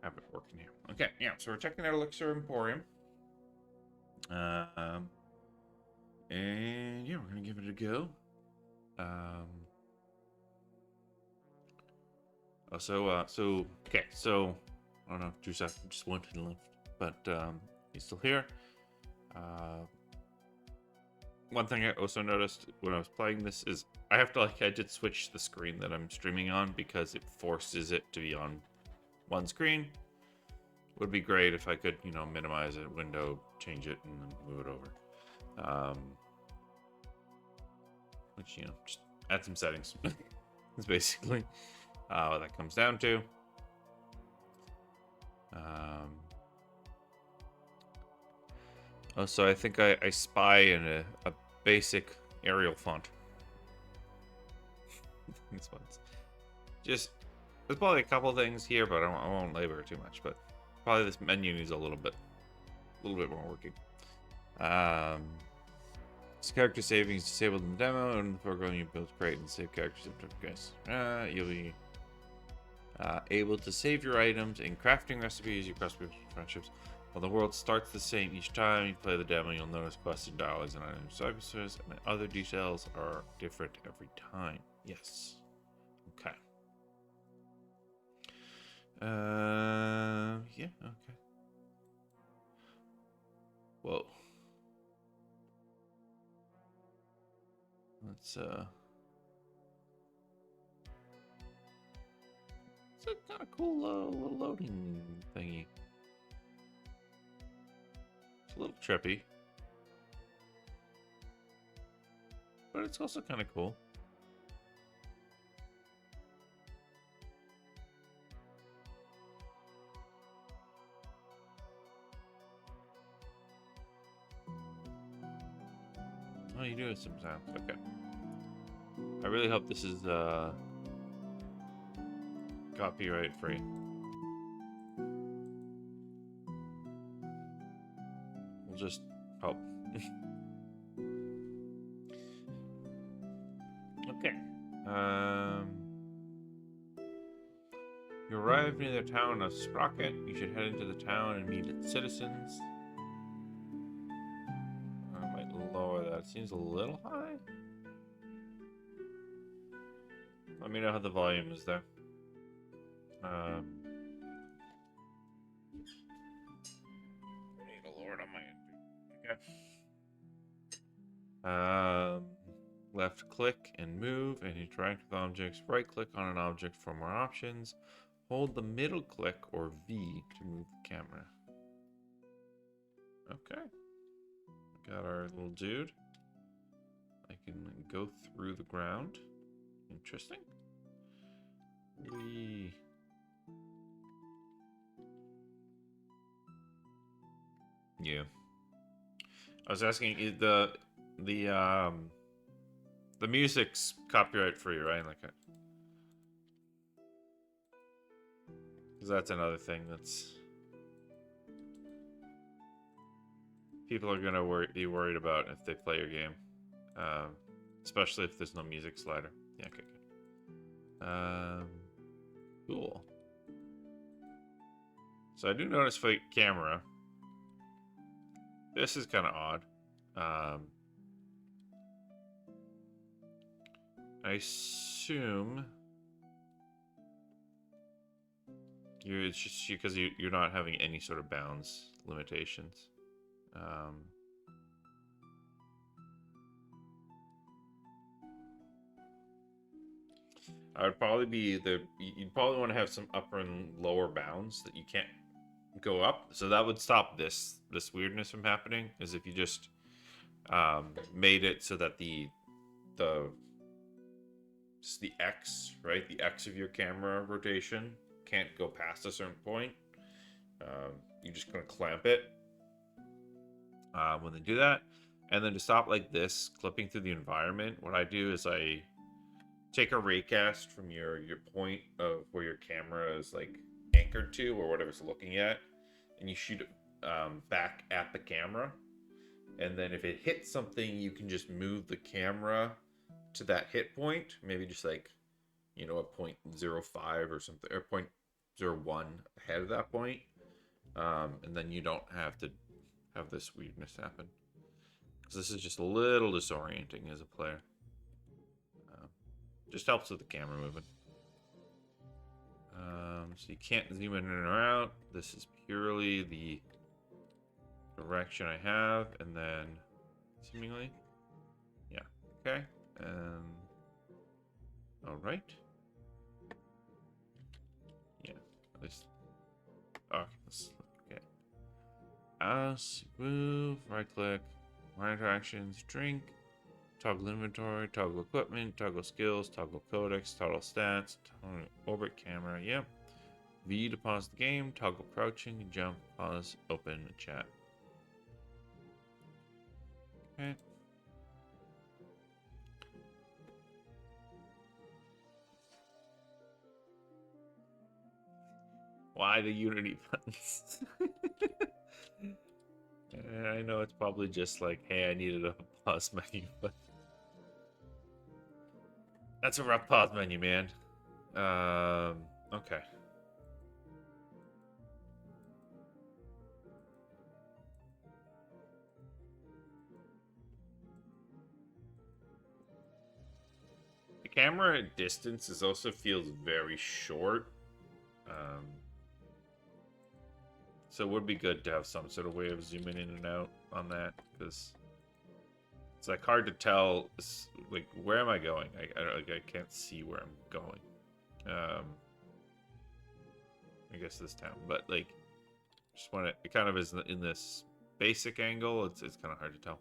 have it working here. Okay, yeah, so we're checking out Elixir Emporium. And yeah, we're gonna give it a go. So I don't know if Drew's just went and left, but he's still here. One thing I also noticed when I was playing this is I did switch the screen that I'm streaming on because it forces it to be on one screen. Would be great if I could, minimize it, window, change it, and then move it over. Which, just add some settings. That's basically what that comes down to. So I think I spy in a basic Arial font. This one's just, there's probably a couple things here, but I won't labor too much. But probably this menu needs a little bit more working. This character saving is disabled in the demo, and the program you build, create, and save characters after guys. You'll be able to save your items in crafting recipes, your customers, friendships. While the world starts the same each time you play the demo, you'll notice quests, dialogues, and item services, and other details are different every time. Yes. Okay. Yeah, okay. Whoa. Let's, it's a kind of cool little loading thingy. It's a little trippy. But it's also kind of cool. Oh, you do have some sounds. Okay. I really hope this is copyright free. We'll just hope. Okay. You arrive near the town of Sprocket. You should head into the town and meet its citizens. I might lower that. It seems a little high. Let me know how the volume is there. I need to lower it on my end. Okay. Left click and move and interact with objects. Right click on an object for more options. Hold the middle click or V to move the camera. Okay. Got our little dude. I can go through the ground. Interesting. Whee. Yeah. I was asking, is the music's copyright free, right? Like, because that's another thing that's people are gonna be worried about if they play your game, especially if there's no music slider. Yeah, okay, good. Cool. So I do notice for the camera, this is kind of odd. I assume it's just because you're not having any sort of bounds limitations. I would probably be you'd probably want to have some upper and lower bounds that you can't go up. So that would stop this weirdness from happening. Is if you just made it so that the X, right? The X of your camera rotation can't go past a certain point. You're just gonna clamp it when they do that. And then to stop like this, clipping through the environment, what I do is I take a raycast from your point of where your camera is like anchored to or whatever it's looking at, and you shoot it back at the camera. And then if it hits something, you can just move the camera to that hit point, maybe just like, a 0.05 or something, or 0-1 ahead of that point. And then you don't have to have this weirdness happen. Because this is just a little disorienting as a player. Just helps with the camera movement. So you can't zoom in or out. This is purely the direction I have, and then seemingly, yeah, okay. All right. Yeah, at least. Okay, let's look at us. Move, right click, monitor actions, drink, toggle inventory, toggle equipment, toggle skills, toggle codex, toggle stats, toggle orbit camera. Yep. V to pause the game, toggle crouching, jump, pause, open, chat. Okay. Why the Unity buttons? I know it's probably just like, hey, I needed a pause menu, but that's a rough pause menu, man. Okay. The camera at distance also feels very short. So it would be good to have some sort of way of zooming in and out on that, because it's like hard to tell. Like, where am I going? I can't see where I'm going. I guess this town, but like, just want it kind of is in this basic angle. It's kind of hard to tell.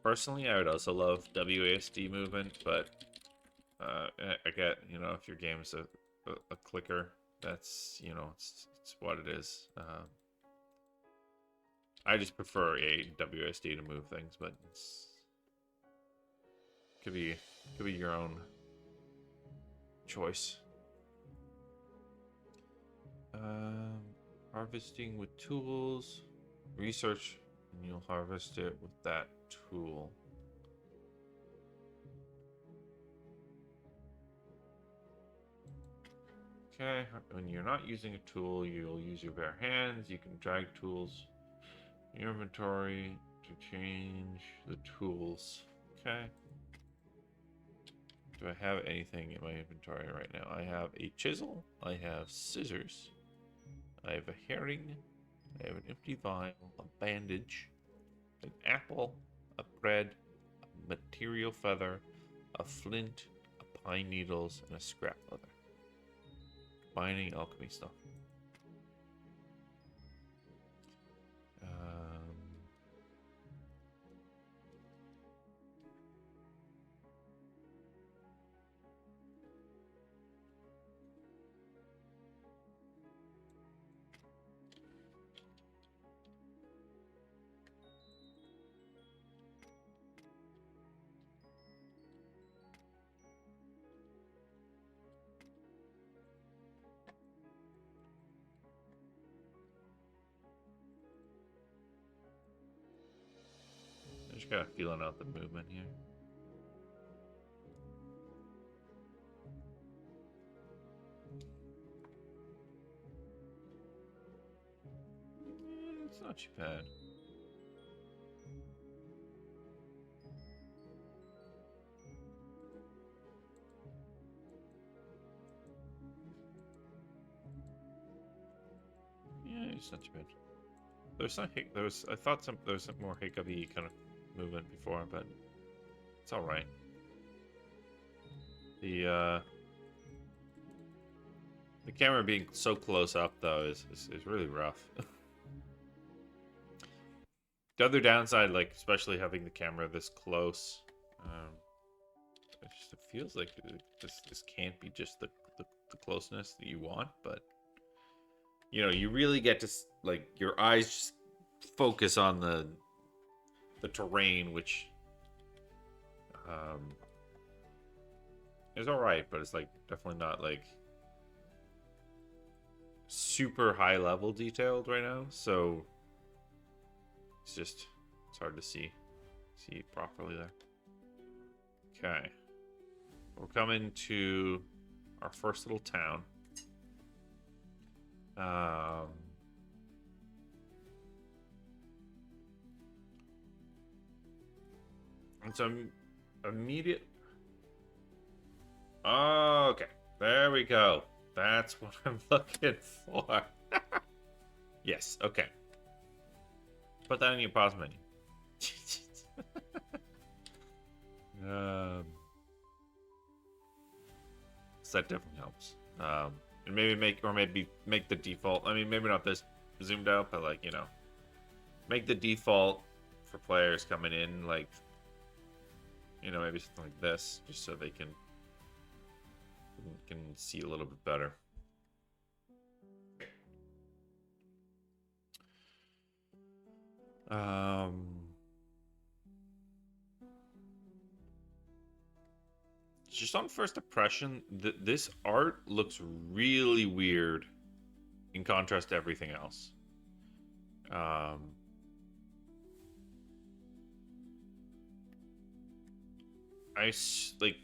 Personally, I would also love WASD movement, but I get, if your game's a clicker, that's, it's what it is. I just prefer a WSD to move things, but could be your own choice. Harvesting with tools, research, and you'll harvest it with that tool. Okay, when you're not using a tool, you'll use your bare hands. You can drag tools in your inventory to change the tools. Okay. Do I have anything in my inventory right now? I have a chisel. I have scissors. I have a herring. I have an empty vial, a bandage, an apple, a bread, a material feather, a flint, a pine needles, and a scrap leather. Mining alchemy stuff. Just kind of feeling out the movement here. It's not too bad. Yeah, it's not too bad. I thought there was some more hiccupy kind of movement before, but it's all right. The camera being so close up though is really rough. The other downside, like especially having the camera this close, it feels like this can't be just the closeness that you want, but you really get to, like, your eyes just focus on the terrain, which is all right, but it's like definitely not like super high level detailed right now, so it's hard to see it properly there. Okay, we're coming to our first little town. And so immediate. Oh, okay, there we go. That's what I'm looking for. Yes, okay. Put that in your pause menu. So that definitely helps. And maybe make the default. I mean, maybe not this zoomed out, but like, you know, make the default for players coming in, like, you know, maybe something like this, just so they can see a little bit better. Just on first impression, this art looks really weird in contrast to everything else. Like,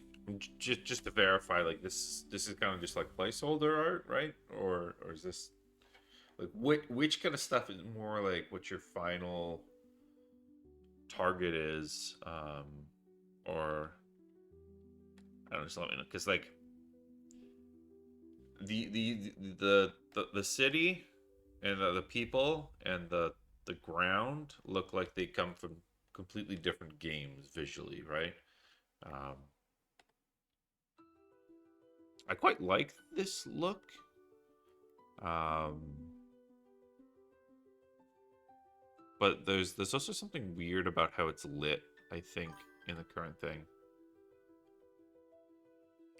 just to verify, like this is kind of just like placeholder art, right? Or is this like which kind of stuff is more like what your final target is? Or I don't know, just let me know, because like the city and the people and the ground look like they come from completely different games visually, right? Um, I quite like this look. But there's also something weird about how it's lit, I think, in the current thing.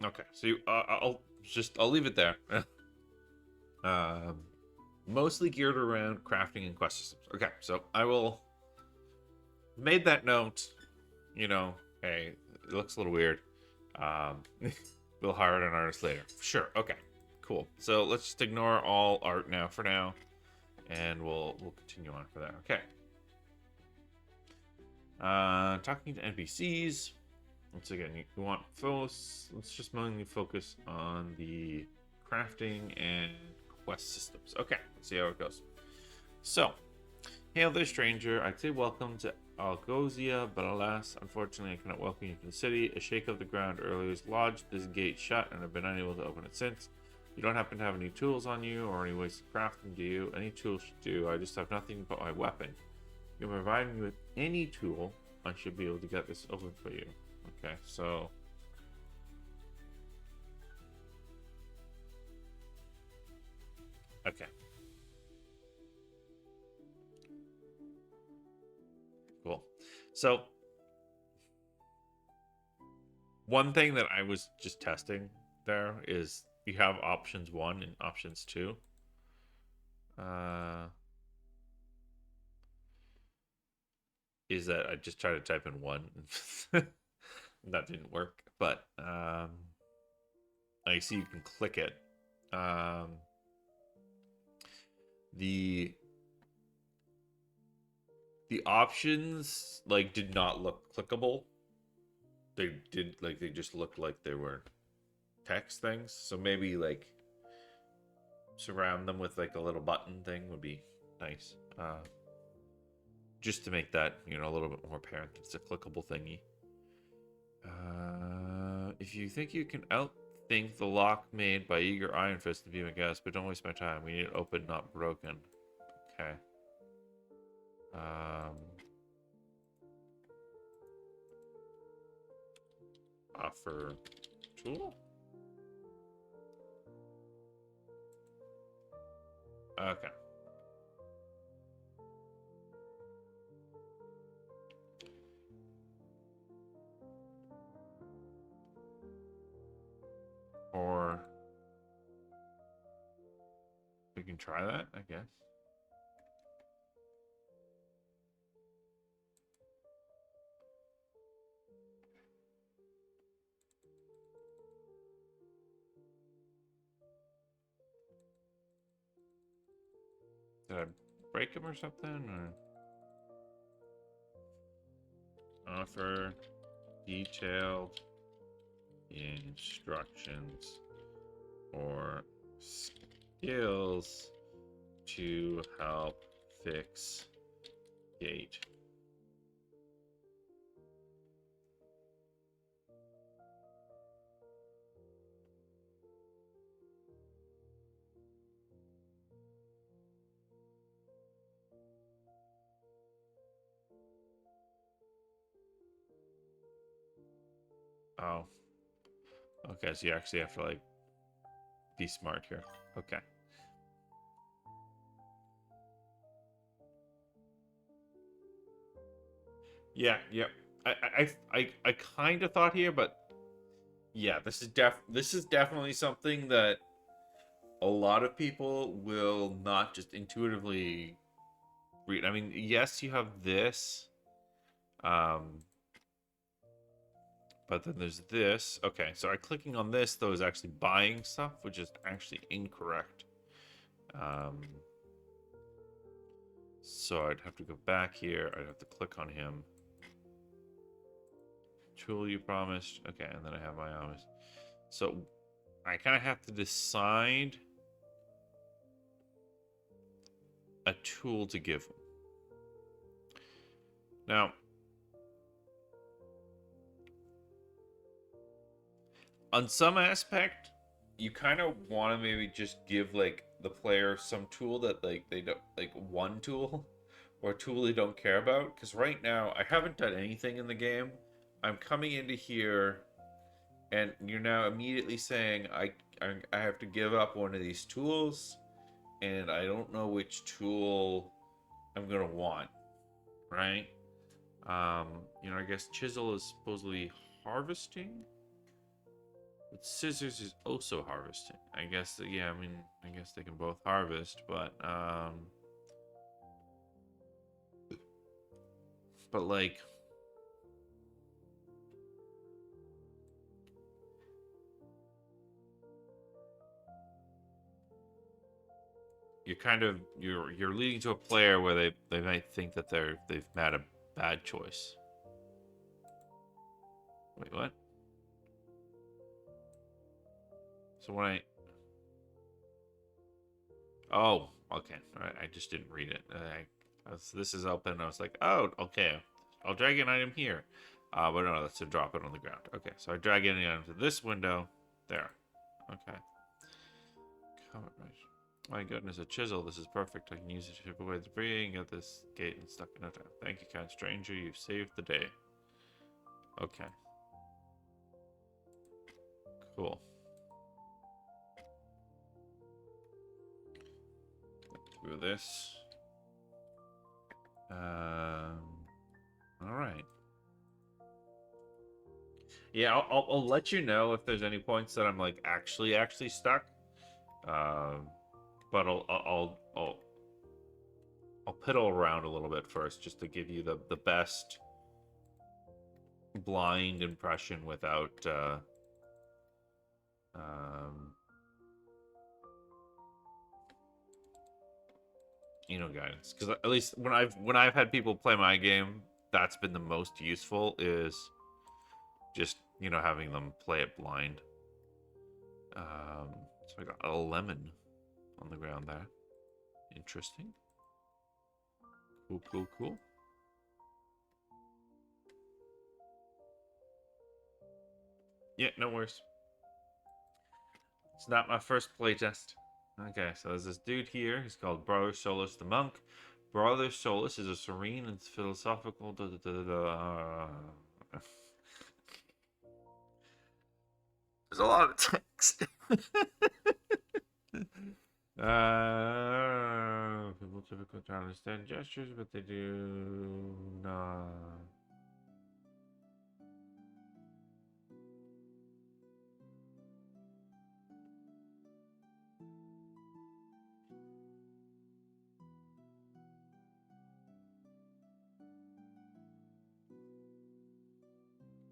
Okay, so I'll leave it there. Mostly geared around crafting and quest systems. Okay, so I will made that note. You know, hey, it looks a little weird. We'll hire an artist later. Sure. Okay. Cool. So let's just ignore all art now for now, and we'll continue on for that. Okay. Talking to NPCs. Once again, you want focus. Let's just mainly focus on the crafting and quest systems. Okay, let's see how it goes. So, hail there, stranger. I'd say welcome to Algozia, but alas, unfortunately, I cannot welcome you to the city. A shake of the ground earlier has lodged this gate shut, and I've been unable to open it since. You don't happen to have any tools on you or any ways to craft them, do you? Any tools should do. I just have nothing but my weapon. If you provide me with any tool, I should be able to get this open for you. Okay, so okay. Cool. So one thing that I was just testing there is you have options 1 and options 2. Is that I just tried to type in 1. That didn't work, but I see you can click it. The options like did not look clickable. They just looked like they were text things. So maybe like surround them with like a little button thing would be nice. Just to make that, you know, a little bit more apparent it's a clickable thingy. If you think you can outthink the lock made by eager Iron Fist, to be my guest, but don't waste my time. We need it open, not broken. Okay. Offer tool? Okay. Or we can try that, I guess. Did I break him or something? Or offer detailed instructions or skills to help fix gate. Oh. Okay, so you actually have to, like, be smart here. Okay. Yeah, yeah. I kind of thought here, but yeah, this is definitely something that a lot of people will not just intuitively read. I mean, yes, you have this, um, but then there's this. Okay, so clicking on this though is actually buying stuff, which is actually incorrect. Um, so I'd have to go back here. I'd have to click on him. Tool you promised. Okay, and then I have my hours. So I kind of have to decide a tool to give him. Now, on some aspect, you kind of want to maybe just give like the player some tool that like they don't like one tool or a tool they don't care about. Because right now I haven't done anything in the game. I'm coming into here, and you're now immediately saying I have to give up one of these tools, and I don't know which tool I'm gonna want, right? You know, I guess chisel is supposedly harvesting. But scissors is also harvesting. I guess, yeah, I mean, I guess they can both harvest, but like, you're kind of, you're leading to a player where they might think that they've made a bad choice. Wait, what? So when oh, okay, all right, I just didn't read it. This is open. I was like, oh, okay, I'll drag an item here. But no, that's to drop it on the ground. Okay, so I drag any item to this window. There. Okay. Comment right. My goodness, a chisel. This is perfect. I can use it to chip away the debris and get this gate unstuck in no time. Thank you, kind stranger. You've saved the day. Okay. Cool. Through this. All right. Yeah, I'll let you know if there's any points that I'm like actually stuck. But I'll piddle around a little bit first just to give you the best blind impression without you know, guidance. Because at least when I've had people play my game, that's been the most useful, is just, you know, having them play it blind. So I got a lemon on the ground there. Interesting. Cool, cool, cool. Yeah, no worries. It's not my first playtest. Okay, so there's this dude here. He's called Brother Solus the Monk. Brother Solus is a serene and philosophical. There's a lot of text. People typically try to understand gestures, but they do not.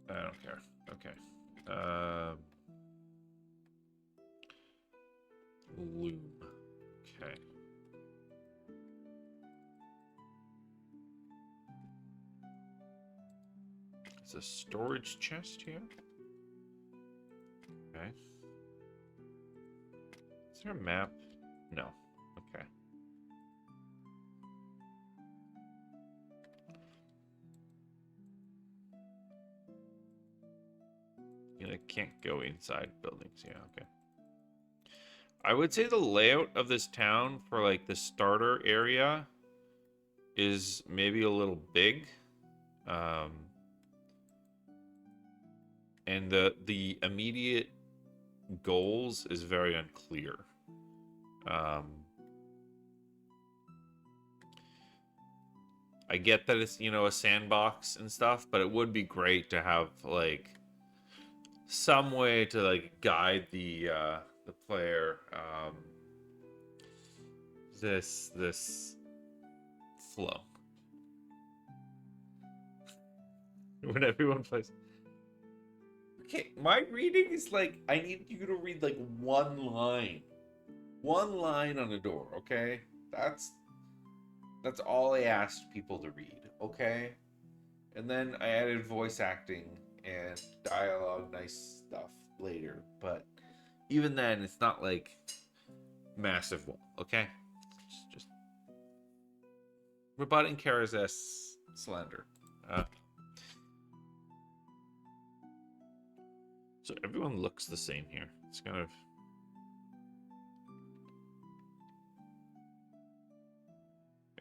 I don't care. Okay. Loom. Okay. It's a storage chest here. Okay. Is there a map? No. Okay. I can't go inside buildings. Yeah, okay. I would say the layout of this town for like the starter area is maybe a little big. And the immediate goals is very unclear. I get that it's, a sandbox and stuff, but it would be great to have like some way to like guide the player. This flow when everyone plays. Okay, my reading is like I need you to read like one line on a door. Okay, that's all I asked people to read. Okay, and then I added voice acting and dialogue, nice stuff later. But even then, it's not like massive wall. Okay, just rebutting Kara's slander. So everyone looks the same here. It's kind of...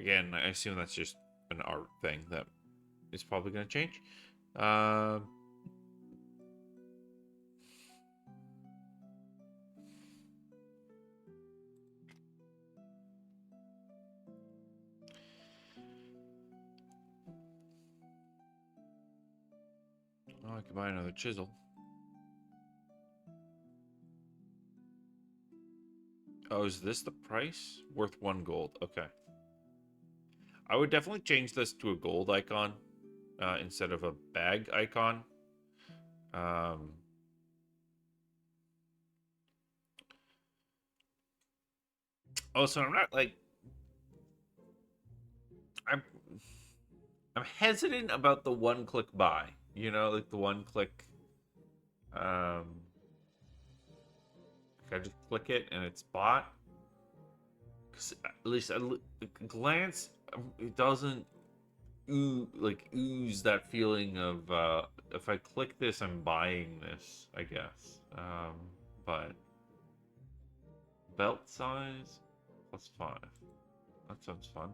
Again, I assume that's just an art thing that is probably going to change. Oh, I could buy another chisel. Oh, is this the price? Worth 1 gold. Okay. I would definitely change this to a gold icon instead of a bag icon. Also, I'm not like... I'm hesitant about the one-click buy. Like the one-click... I just click it and it's bought. Because at least at a glance, it doesn't ooze that feeling of if I click this, I'm buying this, I guess. But belt size +5. That sounds fun.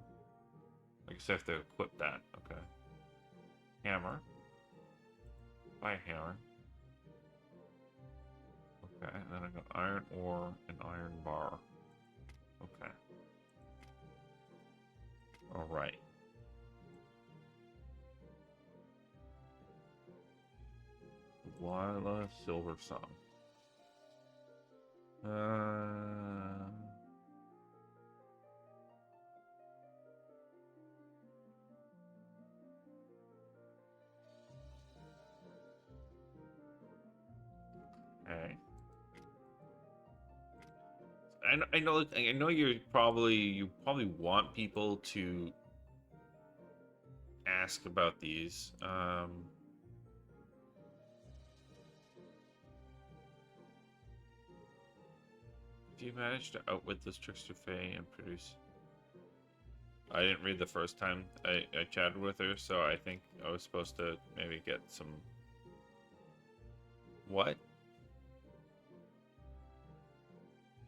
I guess I have to equip that. Okay. Hammer. Buy a hammer. Okay, and then I got iron ore and iron bar. Okay. Alright. Lila Silver Song. Hey. I know you probably want people to ask about these. If you manage to outwit this trickster Faye and produce... I didn't read the first time I chatted with her, so I think I was supposed to maybe get some... What?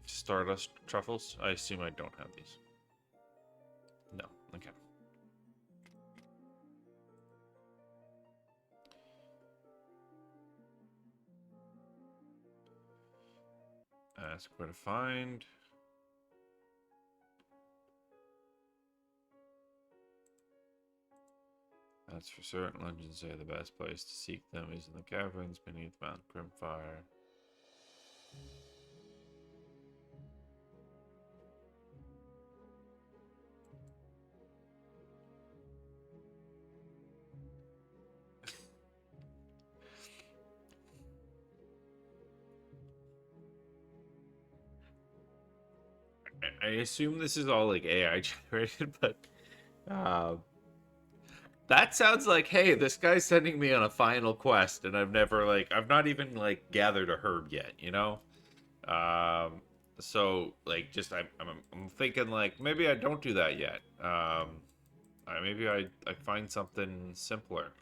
Stardust truffles? I assume I don't have these. No, okay. Ask where to find. That's for certain. Legends say the best place to seek them is in the caverns beneath Mount Grimfire. I assume this is all like AI generated, but that sounds like, hey, this guy's sending me on a final quest, and I've not even like gathered a herb yet, So like, just I'm thinking like maybe I don't do that yet. Maybe I find something simpler,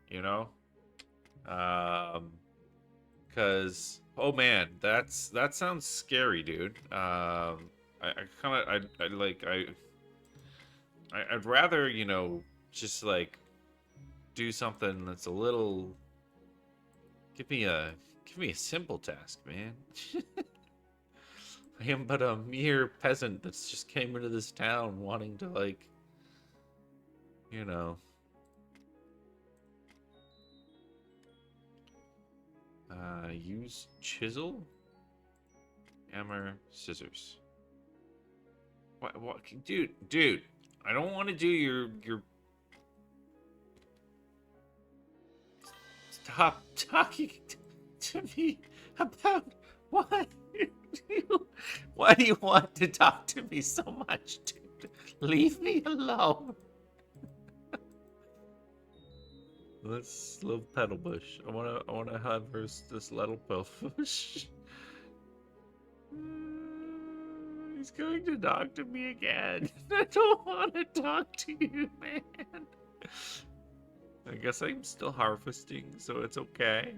you know. Cause oh man, that sounds scary, dude. I kind of I like I'd rather just like do something that's a little. Give me a give me a simple task, man. I am but a mere peasant that's just came into this town wanting to like, you know, use chisel, hammer, scissors. What, dude, I don't want to do your. Stop talking to me about what. Why do you want to talk to me so much, dude? Leave me alone. This little petal bush. I wanna have this little petal bush. He's going to talk to me again. I don't want to talk to you, man. I guess I'm still harvesting, so it's okay.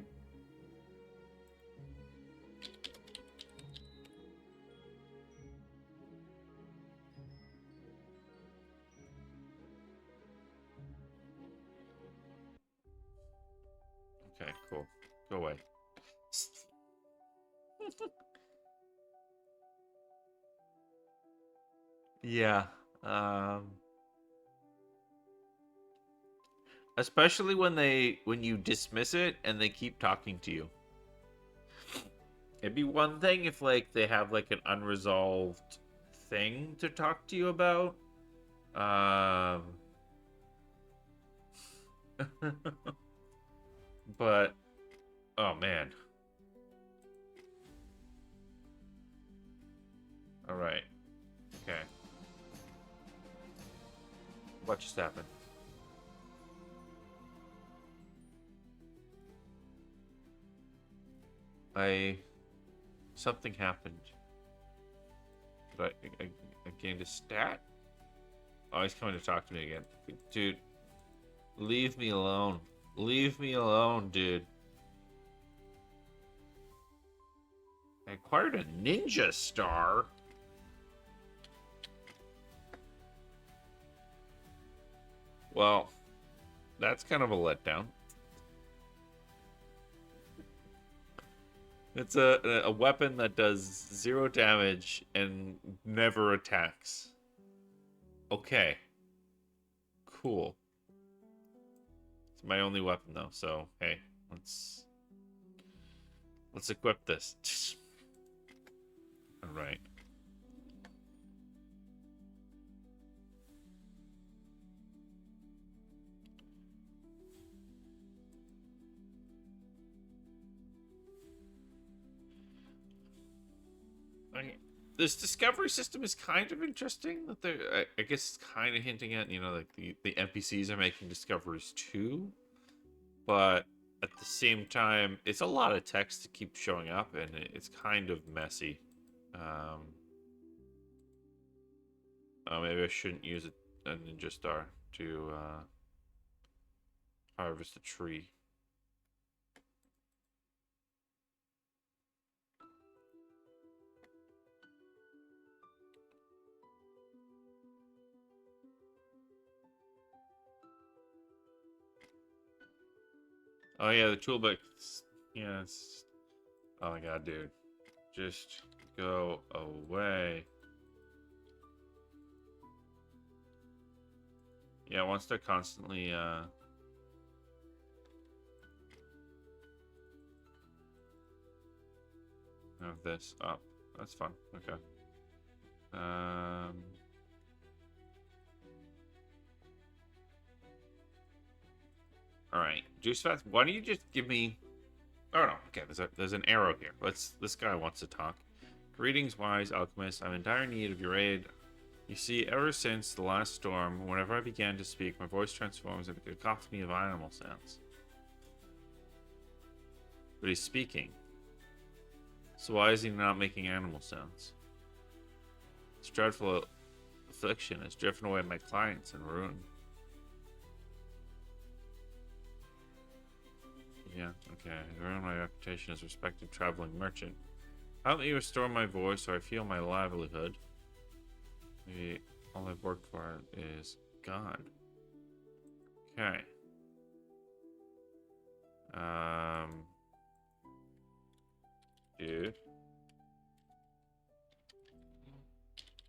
Okay, cool. Go away. Yeah. Um Especially when you dismiss it and they keep talking to you. It'd be one thing if like they have like an unresolved thing to talk to you about. Um but oh man. All right. Okay. What just happened? I Something happened. But I gained a stat? Oh, he's coming to talk to me again. Dude, leave me alone. Leave me alone, dude. I acquired a ninja star. Well, that's kind of a letdown. It's a weapon that does 0 damage and never attacks. Okay. Cool. It's my only weapon though, so hey, let's equip this. All right. This discovery system is kind of interesting. That I guess it's kind of hinting at, like the NPCs are making discoveries too, but at the same time, it's a lot of text to keep showing up, and it's kind of messy. Oh, maybe I shouldn't use a ninja star to harvest a tree. Oh yeah, the toolbox. Yes. Oh my god, dude. Just go away. Yeah, it wants to constantly have this up. That's fun. Okay. All right, Juice Fast. Why don't you just give me? Oh no. Okay, there's an arrow here. This guy wants to talk. Greetings, wise alchemist. I'm in dire need of your aid. You see, ever since the last storm, whenever I began to speak, my voice transforms into a cacophony of animal sounds. But he's speaking. So why is he not making animal sounds? This dreadful affliction has driven away my clients and ruin. Yeah, okay. I ruined my reputation as a respected traveling merchant. Help me restore my voice so I feel my livelihood. Maybe all I've worked for is gone. Okay. Dude.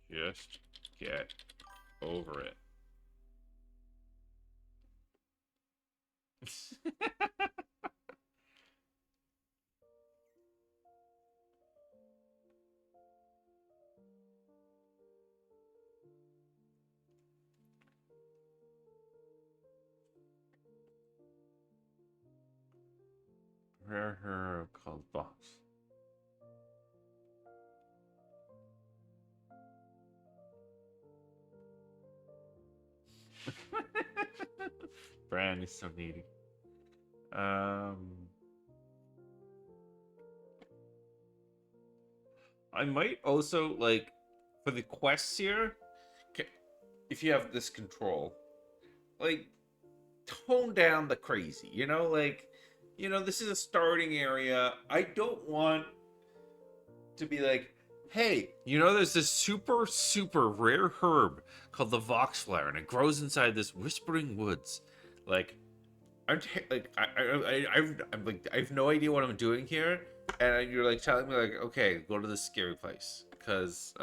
Just get over it. Rare hero called Boss. Bran is so needy. I might also, like, for the quests here, if you have this control, like, tone down the crazy, you know? Like, you know, this is a starting area. I don't want to be like, hey, you know, there's this super, super rare herb called the Voxflower, and it grows inside this whispering woods. Like, I'm like, I have no idea what I'm doing here, and you're like telling me like, okay, go to this scary place, because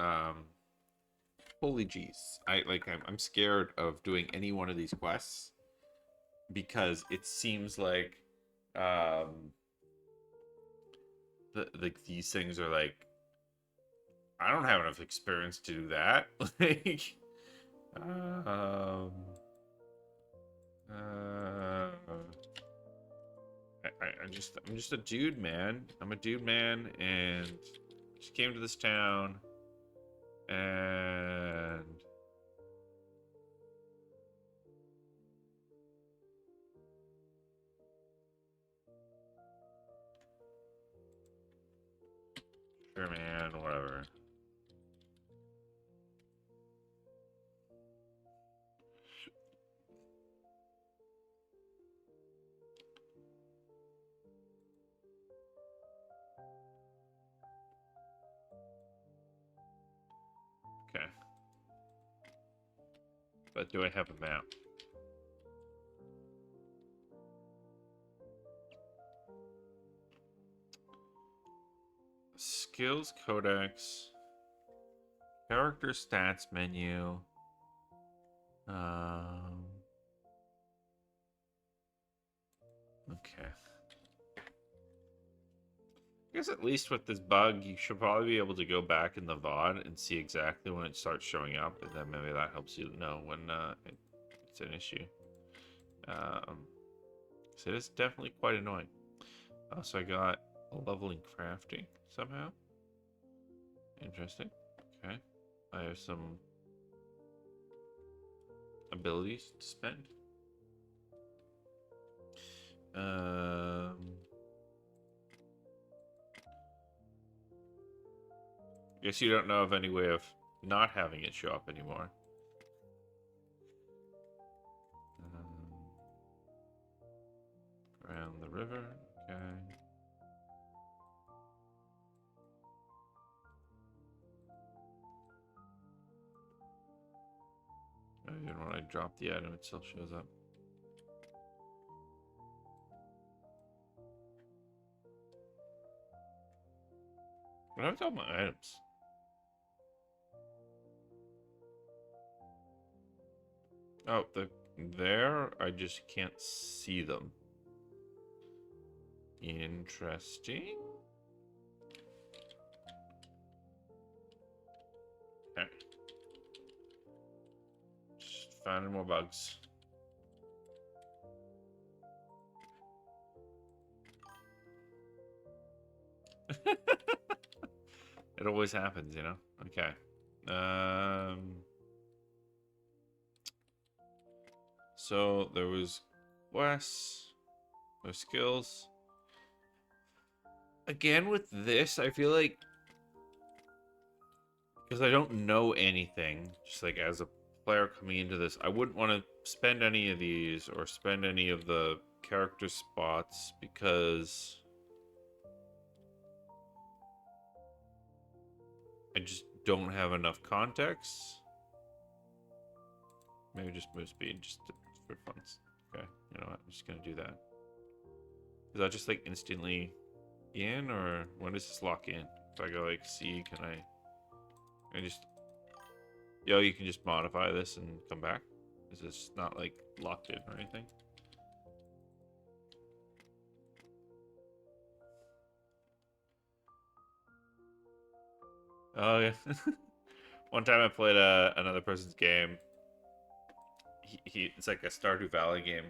holy jeez, I'm scared of doing any one of these quests because it seems like these things are like, I don't have enough experience to do that. Like, I'm just a dude, man. I'm a dude, man, and just came to this town, and sure, man, whatever. Okay. But do I have a map? Skills codex. Character stats menu. Okay. I guess at least with this bug, you should probably be able to go back in the VOD and see exactly when it starts showing up, and then maybe that helps you know when it's an issue. So it is definitely quite annoying. So I got a level in crafting somehow. Interesting. Okay. I have some abilities to spend. Guess you don't know of any way of not having it show up anymore. Around the river. Okay. Even when I drop the item, it still shows up. What happened to all my items? Oh, there. I just can't see them. Interesting. Okay. Just finding more bugs. It always happens, you know? Okay. So there was quests, no skills. again, with this, I feel like, because I don't know anything, just like as a player coming into this, I wouldn't want to spend any of these or spend any of the character spots because I just don't have enough context. Maybe just move speed, just for fun. Okay, you know what? I'm just gonna do that. Is that just like instantly in, or when does this lock in? If I go like C, can I just, yo, you can just modify this and come back? Is this not like locked in or anything? Oh yeah. One time I played another person's game. It's like a Stardew Valley game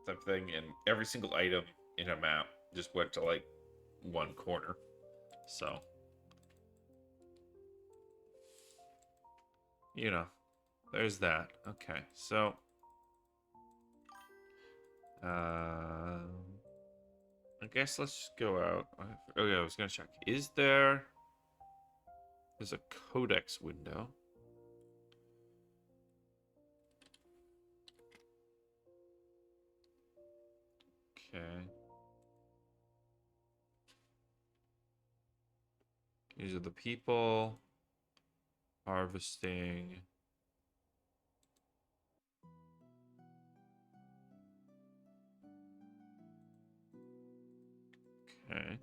type thing, and every single item in a map just went to like one corner. So, you know, there's that. Okay, so I guess let's just go out. Oh yeah, I was gonna check. There's a codex window. Okay. These are the people harvesting. Okay.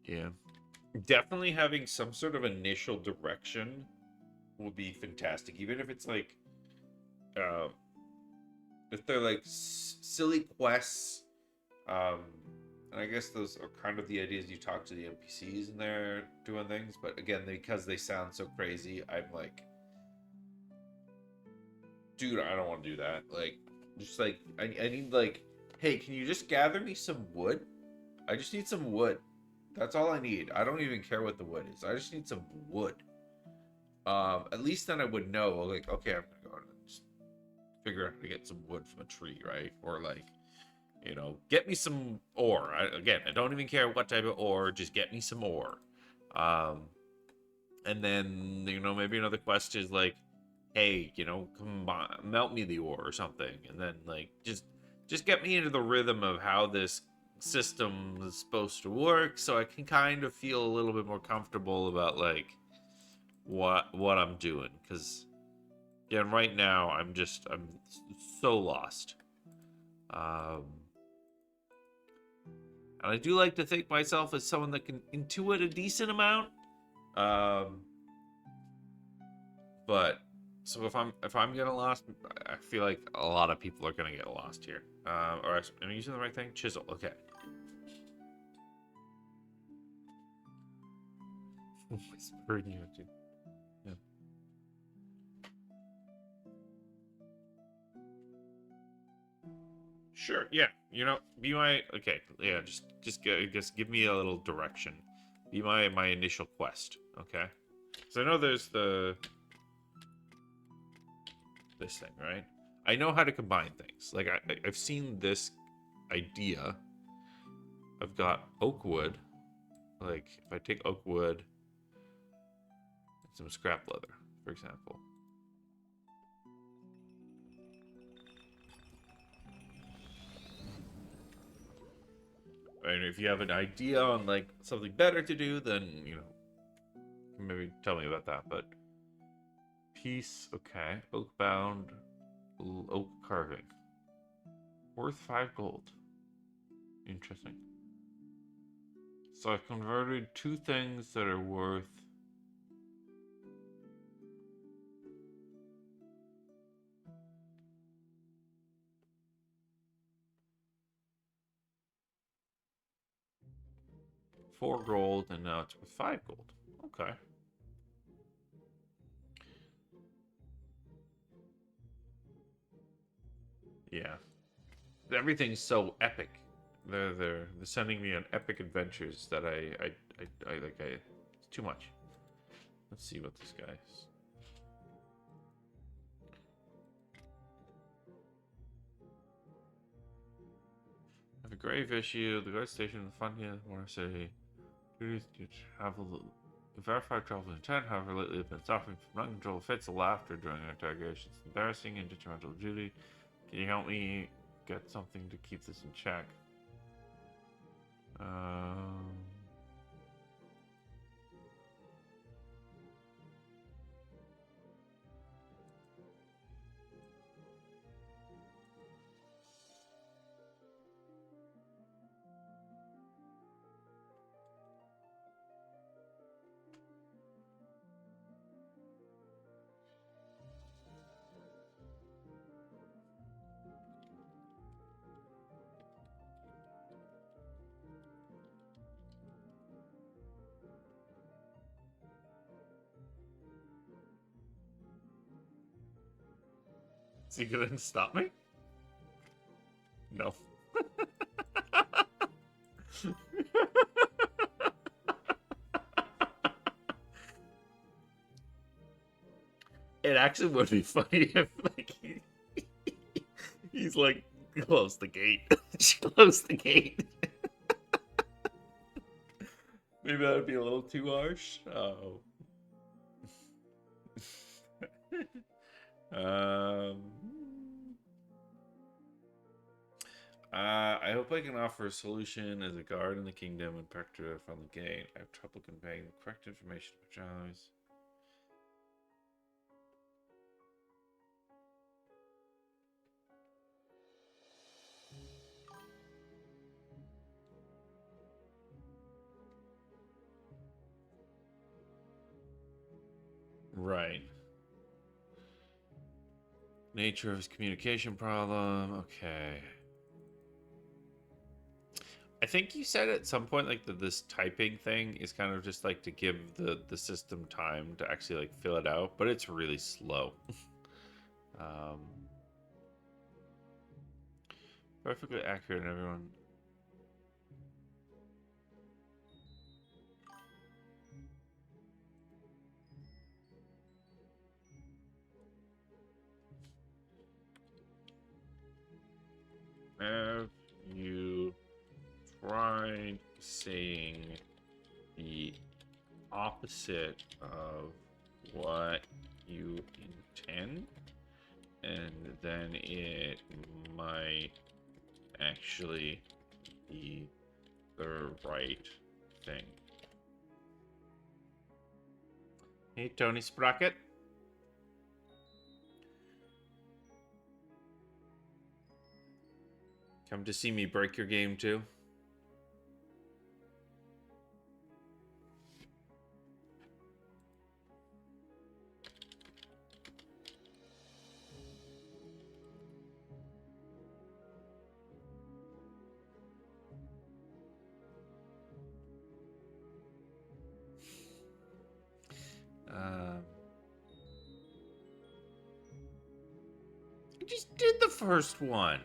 Yeah. Definitely having some sort of initial direction would be fantastic. Even if it's like, uh, if they're like silly quests, um, and I guess those are kind of the ideas you talk to the NPCs and they're doing things. But again, because they sound so crazy, I'm like, dude, I don't want to do that. Like, just like, I need like, hey, can you just gather me some wood? I just need some wood. That's all I need. I don't even care what the wood is. I just need some wood. At least then I would know, like, okay, I'm gonna go and just figure out how to get some wood from a tree, right? Or like, you know, get me some ore. Again, I don't even care what type of ore. Just get me some ore. Um, and then you know maybe another quest is like, hey, you know, come on, melt me the ore or something, and then like just get me into the rhythm of how this system is supposed to work, so I can kind of feel a little bit more comfortable about like what I'm doing, because yeah, right now I'm so lost. Um, and I do like to think myself as someone that can intuit a decent amount. Um, but so if I'm getting lost, I feel like a lot of people are gonna get lost here. Or am I using the right thing? Chisel. Okay. Whispering you into. Yeah. Sure. Yeah. You know, be my okay. Yeah. Just give me a little direction. Be my initial quest. Okay. So I know there's this thing, right? I know how to combine things. Like I've seen this idea. I've got oak wood. Like if I take oak wood and some scrap leather, for example. And if you have an idea on like something better to do, then you know maybe tell me about that. But piece, okay, oak bound, oak carving, worth 5 gold. Interesting. So I've converted two things that are worth 4 gold, and now it's worth 5 gold. Okay. Yeah. Everything's so epic. They're sending me on epic adventures that I like. It's too much. Let's see what this guy's. A grave issue. The guard station in the front here. I want to say, duties to travel. Verified travel intent. However, lately have been suffering from uncontrolled fits of laughter during our interrogations. Embarrassing and detrimental to duty. Can you help me get something to keep this in check? Is he gonna stop me? No. It actually would be funny if like he's like, close the gate. Close the gate. Maybe that would be a little too harsh. Oh. I hope I can offer a solution as a guard in the kingdom and protector from the gate. I have trouble conveying the correct information to pajamas. Right. Nature of his communication problem. Okay. I think you said at some point like that this typing thing is kind of just like to give the system time to actually like fill it out, but it's really slow. Perfectly accurate, everyone. Have you tried saying the opposite of what you intend? And then it might actually be the right thing. Hey, Tony Sprocket. Come to see me break your game too. I just did the first one.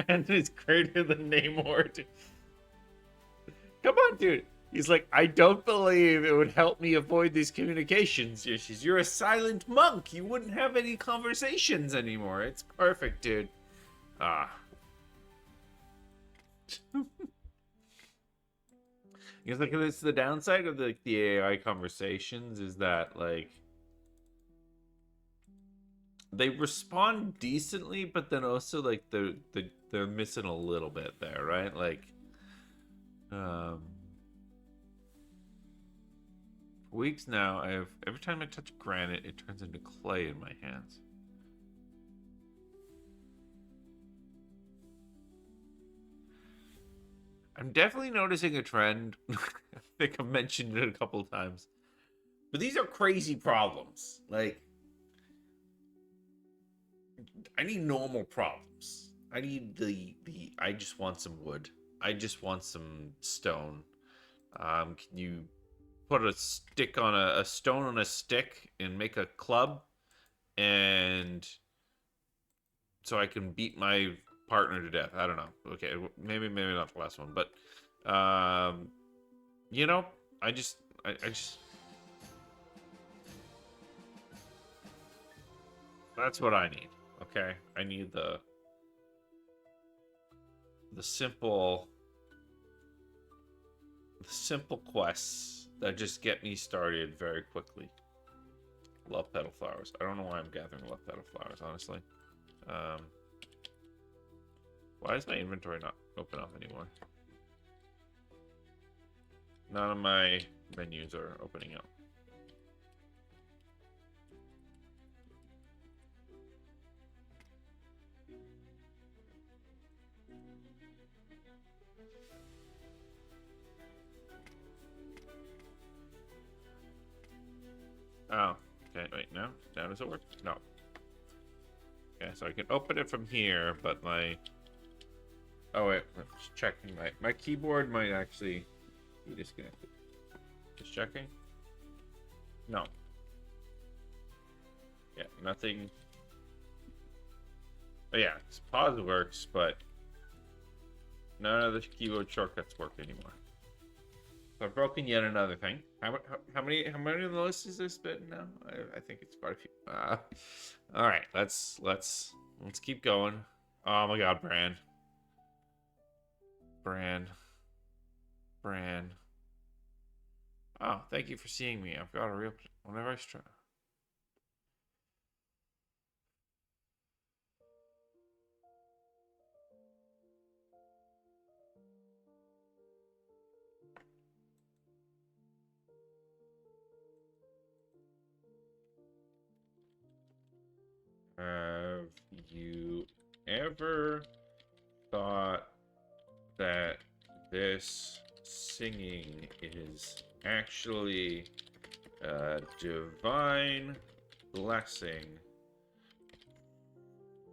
And it's greater than Namor. Dude. Come on, dude. He's like, I don't believe it would help me avoid these communications. You're a silent monk. You wouldn't have any conversations anymore. It's perfect, dude. Ah. Because like it's the downside of the AI conversations is that like they respond decently, but then also like they're missing a little bit there, right? Like for weeks now, every time I touch granite, it turns into clay in my hands. I'm definitely noticing a trend. I think I've mentioned it a couple of times. But these are crazy problems. Like, I need normal problems. I need I just want some wood. I just want some stone. Can you put a stick on a stone on a stick and make a club? And so I can beat my partner to death. I don't know. Okay, maybe not the last one, but you know, I just that's what I need. Okay, I need the simple quests that just get me started very quickly. Love petal flowers. I don't know why I'm gathering love petal flowers, honestly. Why is my inventory not open up anymore? None of my menus are opening up. Oh, okay, wait, no? Now does it work? No. Okay, so I can open it from here, but my... Oh, wait, I'm just checking. My keyboard might actually be disconnected. Just checking. No. Yeah, nothing. Oh, yeah, pause works, but none of the keyboard shortcuts work anymore. So I've broken yet another thing. How many on the list is this bit now? I think it's quite a few. All right, let's keep going. Oh my God, Bran. Oh, thank you for seeing me. I've got a real. Whenever I try. Have you ever thought that this singing is actually a divine blessing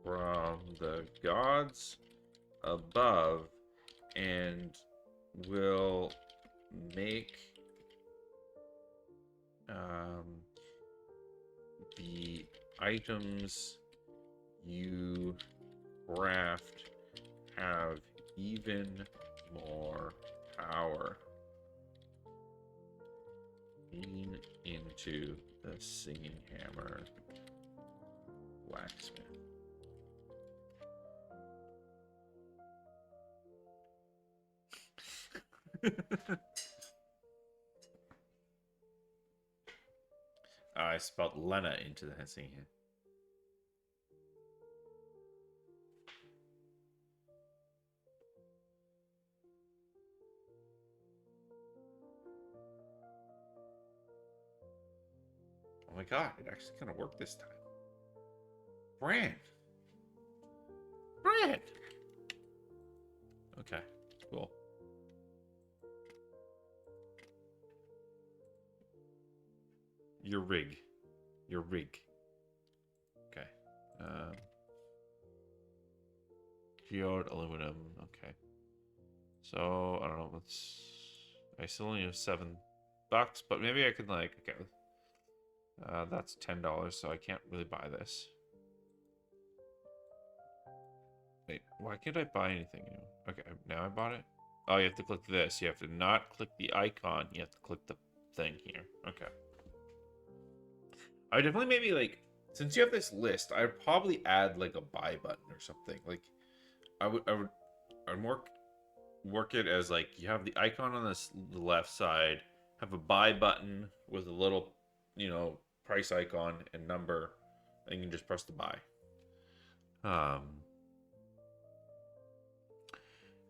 from the gods above and will make the items you craft have even more power? Lean into the singing hammer, blacksmith. I spelled Lena into the singing hammer. Oh my God, it actually kind of worked this time. Brand. Okay, cool. Your rig. Okay. Geode aluminum. Okay. So I don't know. I still only have $7, but maybe I could like. Okay. That's $10, so I can't really buy this. Wait, why can't I buy anything new? Okay, now I bought it. Oh, you have to click this. You have to not click the icon. You have to click the thing here. Okay. I definitely maybe like, since you have this list, I'd probably add like a buy button or something. Like, I'd work it as like you have the icon on the left side, have a buy button with a little, price icon and number, and you can just press the buy.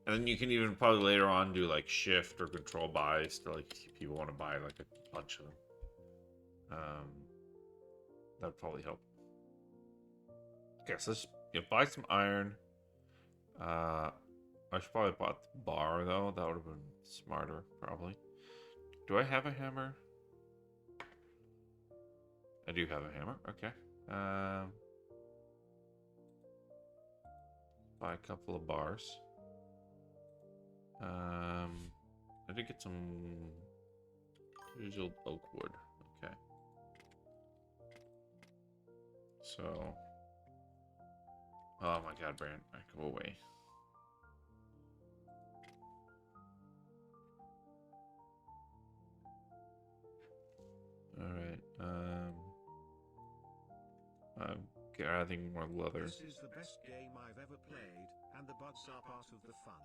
And then you can even probably later on do like shift or control buys to like if people want to buy like a bunch of them. That'd probably help. Okay, so let's buy some iron. I should probably bought the bar though. That would have been smarter, probably. Do I have a hammer? I do have a hammer. Okay. Buy a couple of bars. I did get some usual oak wood. Okay. So, oh my God, Brand, I go away. All right. I'm adding more leather. This is the best game I've ever played, and the bugs are part of the fun.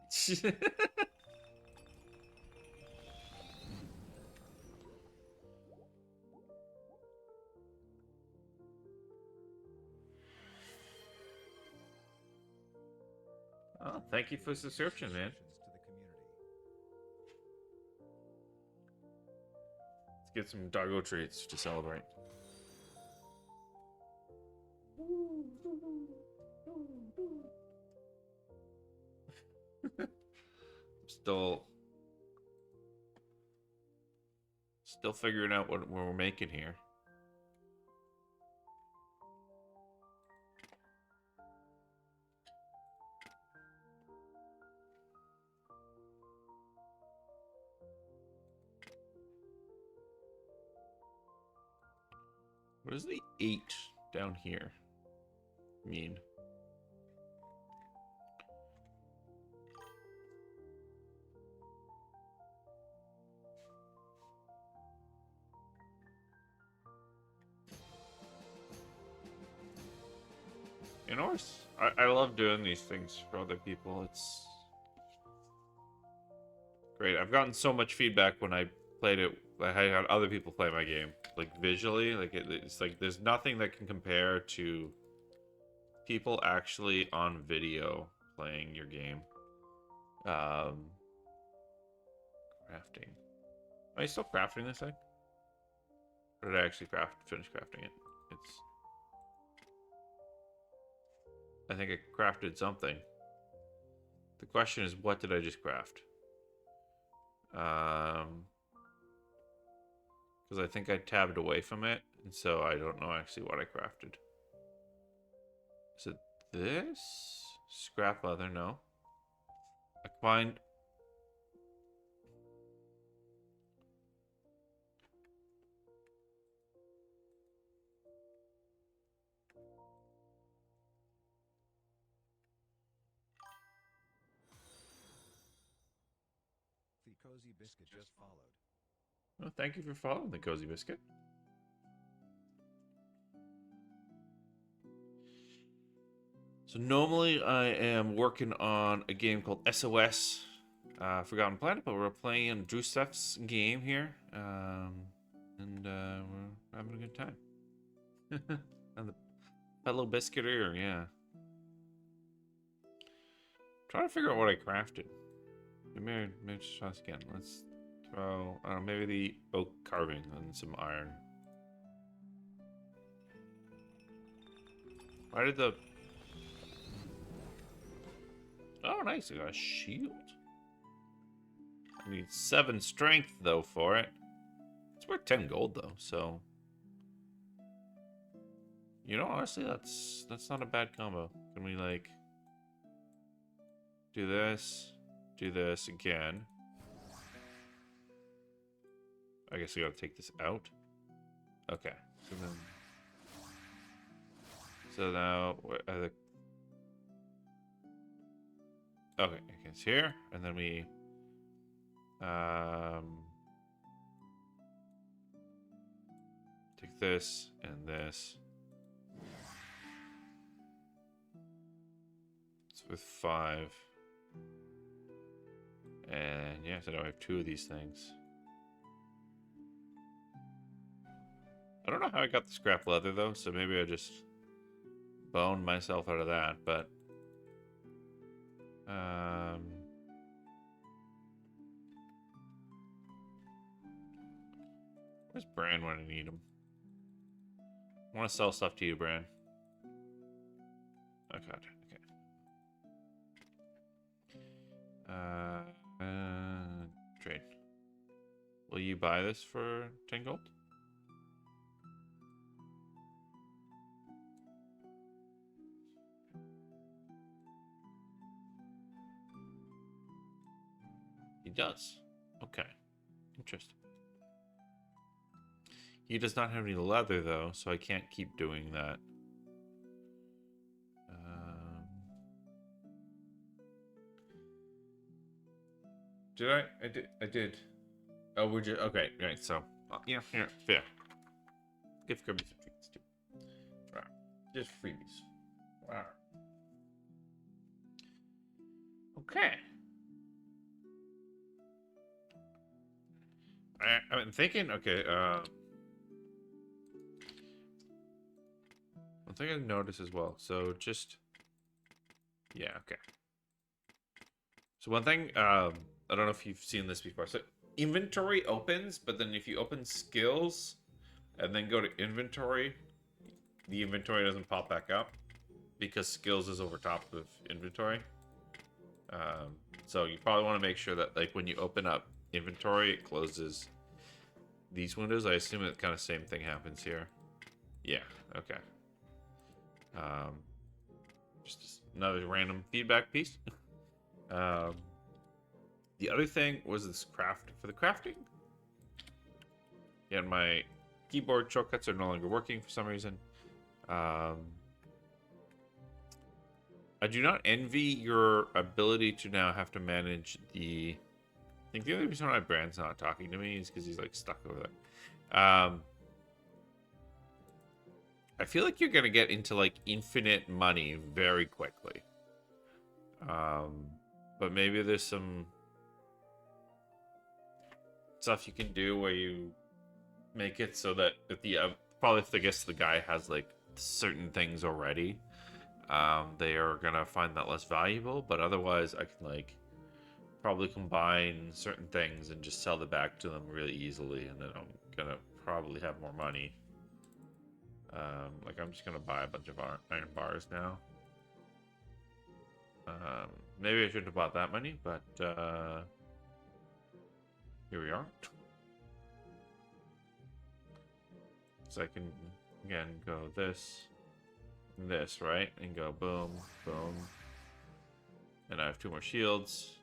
Oh, thank you for the subscription, man. Let's get some doggo treats to celebrate. Still figuring out what we're making here. What does the 8 down here mean? You know, I love doing these things for other people. It's great. I've gotten so much feedback when I played it. I had other people play my game, like visually. Like it's like there's nothing that can compare to people actually on video playing your game. Crafting. Am I still crafting this thing? Or did I actually finish crafting it? I think I crafted something. The question is, what did I just craft? Because I think I tabbed away from it, and so I don't know actually what I crafted. Is it this? Scrap leather, no. I combined... The Cozy Biscuit just followed. Oh, thank you for following the Cozy Biscuit. So normally I am working on a game called SOS, Forgotten Planet, but we're playing Drusef's game here, and we're having a good time. And the Hello Biscuiter, yeah. Trying to figure out what I crafted. Maybe just try this again. Let's throw, I don't know, maybe the oak carving and some iron. Why did the... Oh, nice. I got a shield. I need 7 strength, though, for it. It's worth 10 gold, though, so... You know, honestly, that's not a bad combo. Can we, like... do this again. I guess we gotta take this out. Okay. So now, Okay, it's here, and then we take this and this. It's with 5. And yeah, so now I have 2 of these things. I don't know how I got the scrap leather though, so maybe I just boned myself out of that, but where's Bran when I need him? I want to sell stuff to you, Bran. Oh god, okay. Trade. Will you buy this for 10 gold? He does. Okay. Interesting. He does not have any leather, though, so I can't keep doing that. Did I? I did. Oh, would you? Okay, right, so... yeah, here, fair. Give Kirby some treats, too. Just freebies. Okay. I've been thinking, okay, one thing I noticed as well, so just, yeah, okay. So one thing, I don't know if you've seen this before, so inventory opens, but then if you open skills, and then go to inventory, the inventory doesn't pop back up, because skills is over top of inventory. So you probably want to make sure that, like, when you open up inventory, it closes these windows. I assume that kind of same thing happens here. Yeah, okay. Just another random feedback piece. The other thing was this craft. For the crafting, yeah, my keyboard shortcuts are no longer working for some reason. I do not envy your ability to now have to manage the... I think the only reason why Brand's not talking to me is because he's like stuck over there. I feel like you're gonna get into like infinite money very quickly. But maybe there's some stuff you can do where you make it so that if the probably if I guess the guy has like certain things already, they are gonna find that less valuable. But otherwise, I can like probably combine certain things and just sell it back to them really easily, and then I'm gonna probably have more money. Like I'm just gonna buy a bunch of iron bars now. Maybe I shouldn't have bought that many, but here we are. So I can again go this, right, and go boom, boom, and I have 2 more shields.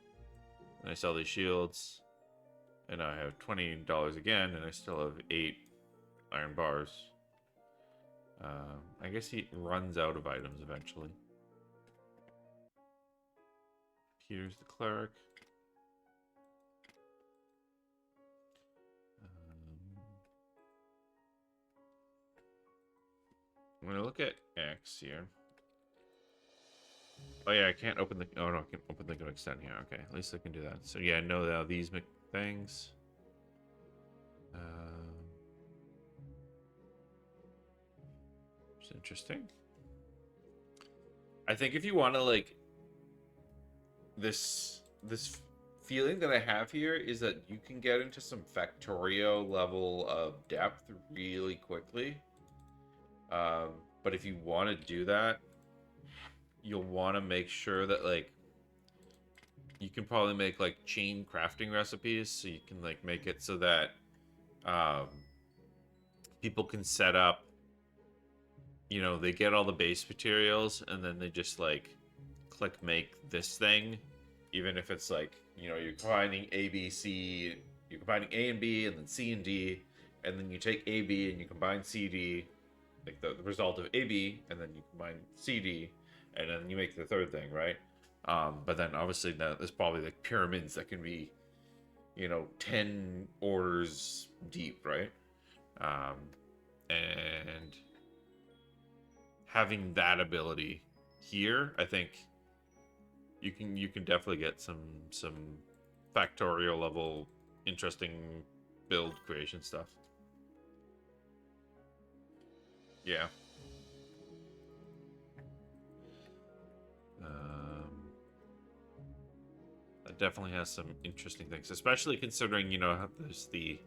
And I sell these shields, and I have $20 again, and I still have 8 iron bars. I guess he runs out of items eventually. Here's the cleric. I'm gonna look at X here. Oh yeah, I can't open the... oh no, I can open the extend here. Okay, at least I can do that. So yeah, I know now these things. It's interesting. I think if you want to like... This feeling that I have here is that you can get into some Factorio level of depth really quickly. But if you want to do that, you'll want to make sure that like you can probably make like chain crafting recipes, so you can like make it so that people can set up, you know, they get all the base materials and then they just like click make this thing, even if it's like, you know, you're combining A, B, C, you're combining A and B and then C and D, and then you take A, B and you combine C, D, like the result of A, B, and then you combine C, D, and then you make the third thing, right? But then obviously there's probably like pyramids that can be, 10 orders deep, right? Um, and having that ability here, I think you can definitely get some factorial level interesting build creation stuff. Yeah. That definitely has some interesting things, especially considering how there's the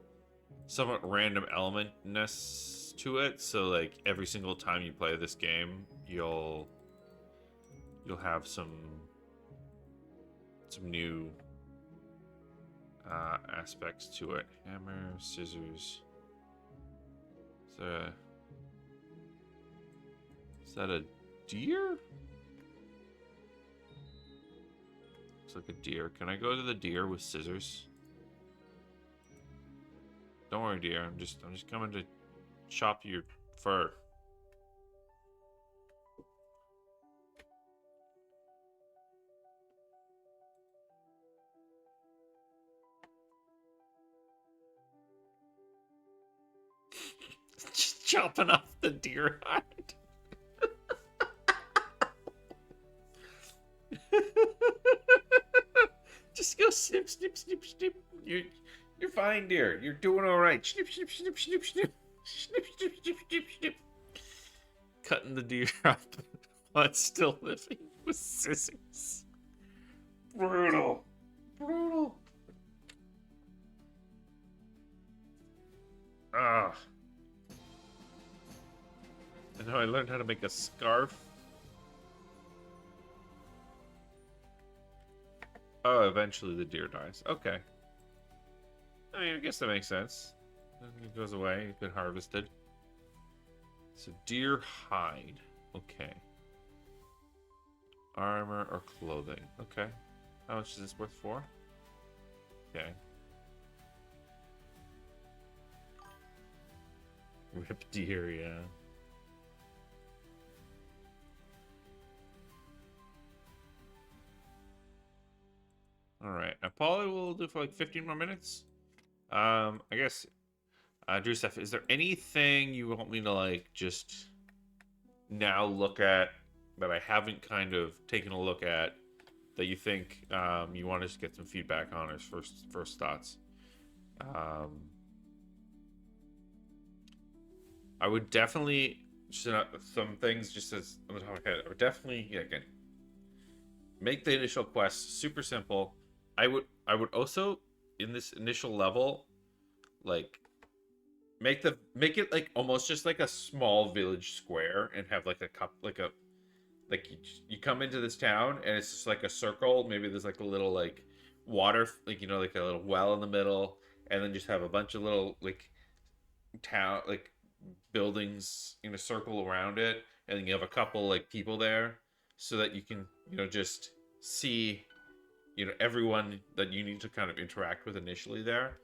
somewhat random elementness to it. So like every single time you play this game, you'll have some new aspects to it. Hammer, scissors. Is that a deer? Looks like a deer. Can I go to the deer with scissors? Don't worry, deer. I'm just coming to chop your fur. Just chopping off the deer hide. Just go snip, snip, snip, snip. You're fine, dear. You're doing all right. Snip, snip, snip, snip, snip, snip, snip, snip, snip, snip. Cutting the deer up while it's still living with scissors. Brutal. Brutal. Ah. And now I learned how to make a scarf. Oh, eventually the deer dies. Okay. I mean, I guess that makes sense. It goes away. It's been harvested. So deer hide. Okay. Armor or clothing. Okay. How much is this worth for? Okay. Rip deer, yeah. Alright. I probably will do for like 15 more minutes. I guess Drew Steph, is there anything you want me to like just now look at that I haven't kind of taken a look at that you think you want to just get some feedback on as first thoughts? I would definitely just some things just as on the top of my head. I would definitely again make the initial quest super simple. I would also in this initial level like make it like almost just like a small village square and have like a cup like you come into this town and it's just like a circle. Maybe there's like a little like water like like a little well in the middle, and then just have a bunch of little like town like buildings in a circle around it, and then you have a couple like people there so that you can just see everyone that you need to kind of interact with initially there.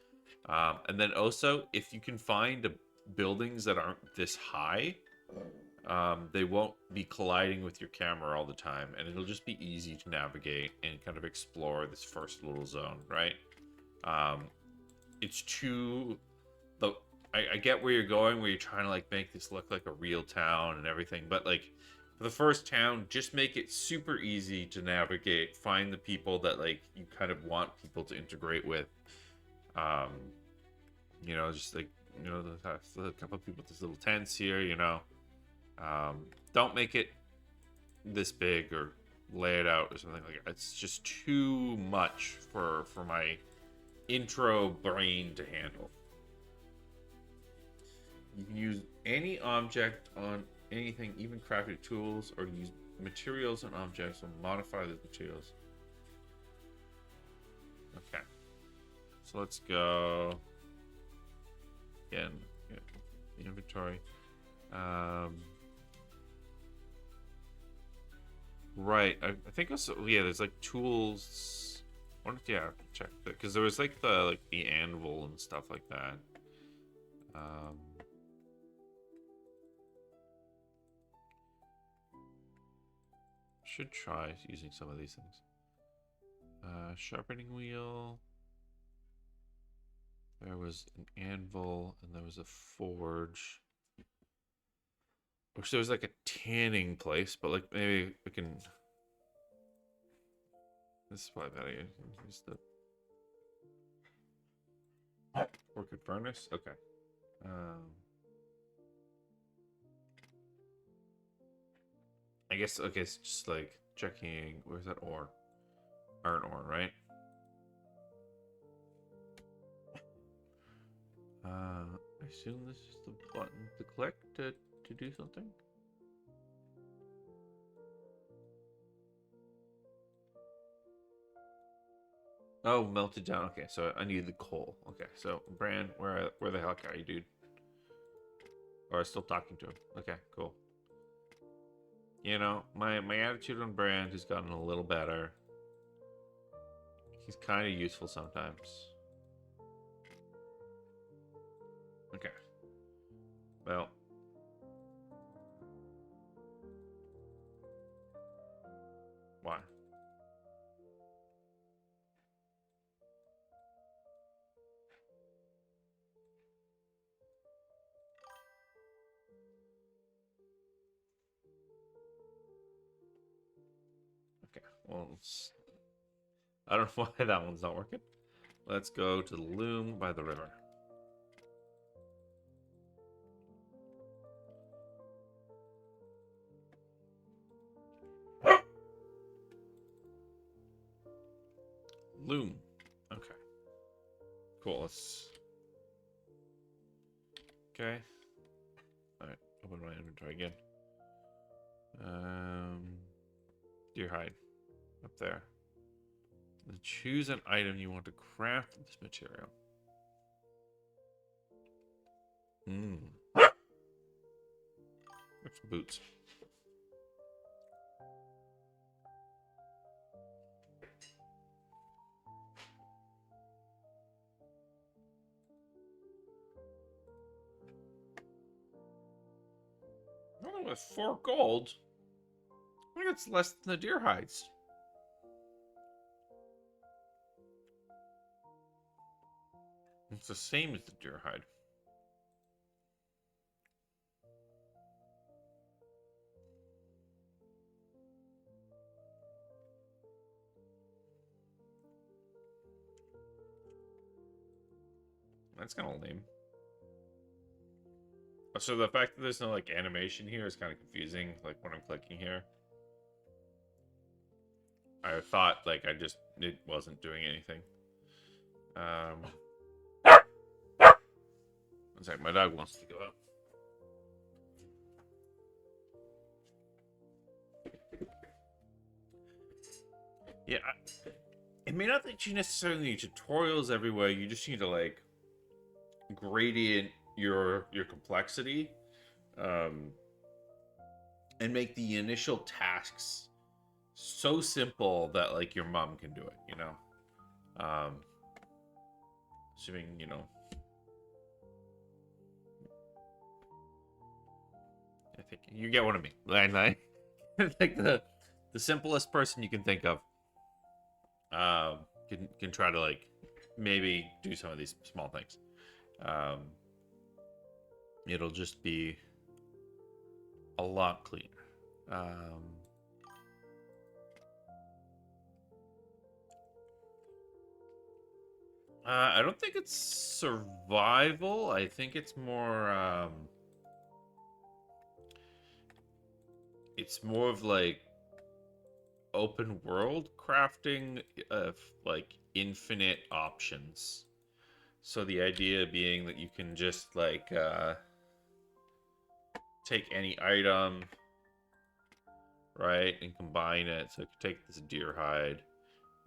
And then also if you can find buildings that aren't this high, they won't be colliding with your camera all the time, and it'll just be easy to navigate and kind of explore this first little zone, right? It's too the I get where you're going, where you're trying to like make this look like a real town and everything, but like for the first town, just make it super easy to navigate, find the people that like you kind of want people to integrate with. Just like a couple of people with these little tents here, don't make it this big or lay it out or something like that. It's just too much for my intro brain to handle. You can use any object on anything, even crafted tools, or use materials on objects and modify the materials. Okay. So let's go again. The inventory. Right. I think also there's like tools. Check that because there was like the anvil and stuff like that. should try using some of these things. Sharpening wheel. There was an anvil, and there was a forge. Wish there was like a tanning place, but like maybe we can. This is probably better. Use the orchid furnace. Okay. I guess okay. It's just like checking. Where's that ore? Iron ore, right? I assume this is the button to click to do something. Oh, melted down. Okay, so I need the coal. Okay, so Bran, where the heck are you, dude? Or I'm still talking to him. Okay, cool. You know, my attitude on Bran has gotten a little better. He's kind of useful sometimes. Okay. Well. Why? Okay, well, I don't know why that one's not working. Let's go to the loom by the river. Loom. Okay. Cool, let's... Okay. Alright, open my inventory again. Deer hide. Up there. Then choose an item you want to craft with this material. Some boots. Oh, with 4 gold. I think it's less than the deer hides. It's the same as the deer hide. That's kind of lame. So the fact that there's no like animation here is kind of confusing. Like when I'm clicking here, I thought like it wasn't doing anything. One second, my dog wants to go out. Yeah, it may not that you necessarily need tutorials everywhere. You just need to like gradient your complexity, and make the initial tasks so simple that like your mom can do it. You know, assuming you know. I think you get what I mean. Like the simplest person you can think of. Can try to like maybe do some of these small things. It'll just be a lot cleaner. I don't think it's survival. I think it's more it's more of like open world crafting of like infinite options. So the idea being that you can just like take any item, right, and combine it. So I could take this deer hide,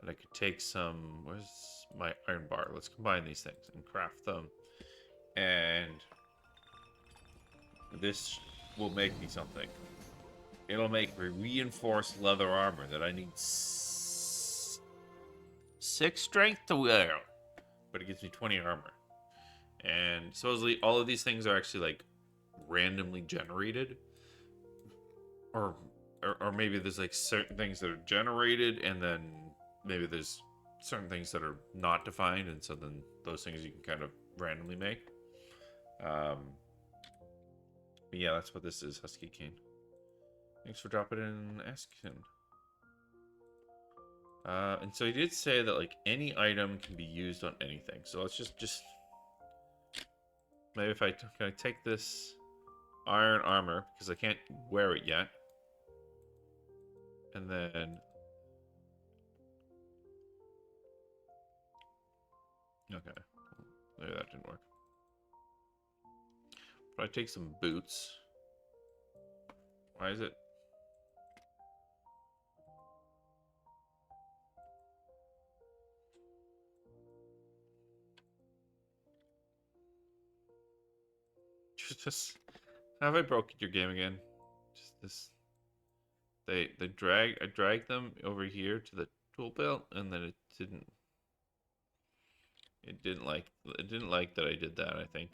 and I could take some. Where's my iron bar? Let's combine these things and craft them, and this will make me something. It'll make me reinforced leather armor that I need 6 strength to wear, but it gives me 20 armor. And supposedly all of these things are actually like randomly generated, or or maybe there's like certain things that are generated, and then maybe there's certain things that are not defined, and so then those things you can kind of randomly make. But yeah, that's what this is, Husky Cane. Thanks for dropping in, Eskin. And so he did say that like any item can be used on anything. So let's just maybe if can I take this iron armor because I can't wear it yet, and then okay, maybe that didn't work. But I take some boots. Why is it? Just have I broken your game again? Just this. They I dragged them over here to the tool belt, and then it didn't like that I did that, I think.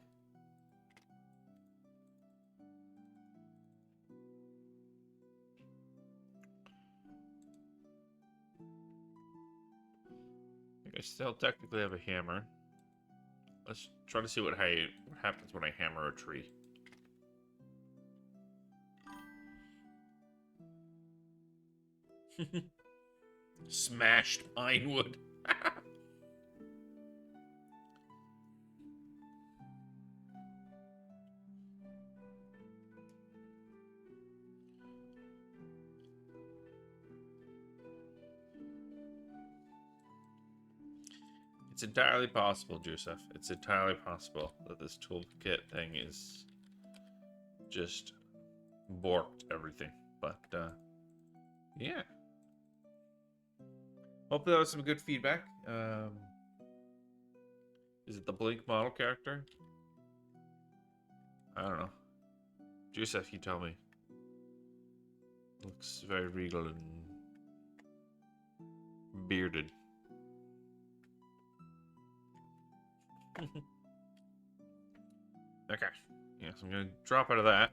I still technically have a hammer. Let's try to see what happens when I hammer a tree. Smashed pine wood. It's entirely possible, Joseph. It's entirely possible that this toolkit thing is just borked everything. But, yeah. Hopefully that was some good feedback. Is it the Blink model character? I don't know. Joseph, you tell me. Looks very regal and bearded. Okay. Yeah, so I'm gonna drop out of that.